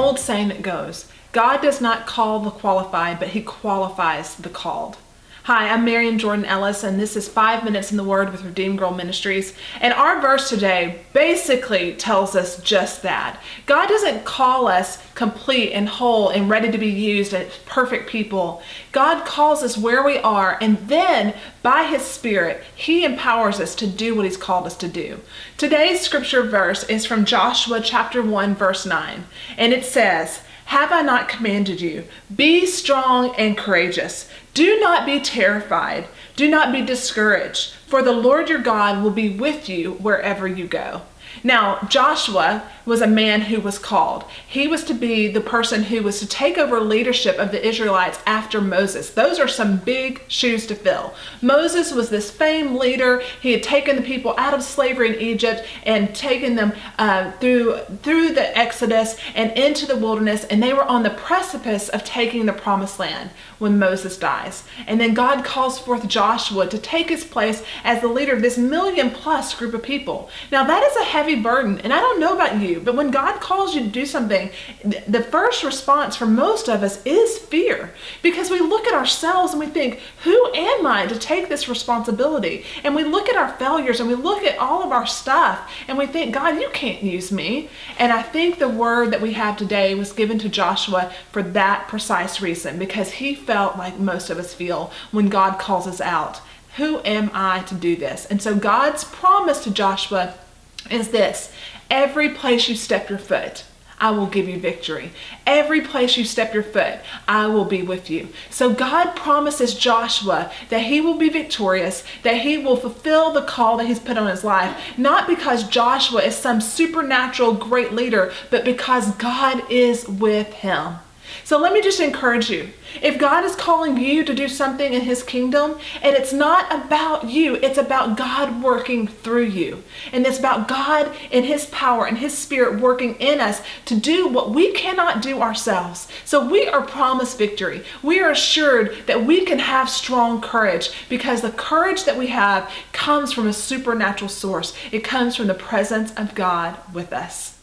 old saying that goes, God does not call the qualified, but he qualifies the called. Hi, I'm Marian Jordan Ellis, and this is 5 Minutes in the Word with Redeemed Girl Ministries. And our verse today basically tells us just that. God doesn't call us complete and whole and ready to be used as perfect people. God calls us where we are, and then by his Spirit, he empowers us to do what he's called us to do. Today's scripture verse is from Joshua chapter 1, verse 9, and it says, "Have I not commanded you? Be strong and courageous. Do not be terrified. Do not be discouraged, for the Lord your God will be with you wherever you go." Now, Joshua was a man who was called. He was to be the person who was to take over leadership of the Israelites after Moses. Those are some big shoes to fill. Moses was this famed leader. He had taken the people out of slavery in Egypt and taken them through the Exodus and into the wilderness, and they were on the precipice of taking the promised land when Moses dies. And then God calls forth Joshua to take his place as the leader of this million-plus group of people. Now, that is a heavy burden, and I don't know about you, but when God calls you to do something, the first response for most of us is fear, because we look at ourselves and we think, who am I to take this responsibility? And we look at our failures and we look at all of our stuff and we think, God, you can't use me. And I think the word that we have today was given to Joshua for that precise reason, because he felt like most of us feel when God calls us out. Who am I to do this? And so God's promise to Joshua is this: every place you step your foot, I will give you victory. Every place you step your foot, I will be with you. So God promises Joshua that he will be victorious, that he will fulfill the call that he's put on his life, not because Joshua is some supernatural great leader, but because God is with him. So let me just encourage you. If God is calling you to do something in his kingdom, and it's not about you, it's about God working through you. And it's about God and his power and his Spirit working in us to do what we cannot do ourselves. So we are promised victory. We are assured that we can have strong courage, because the courage that we have comes from a supernatural source. It comes from the presence of God with us.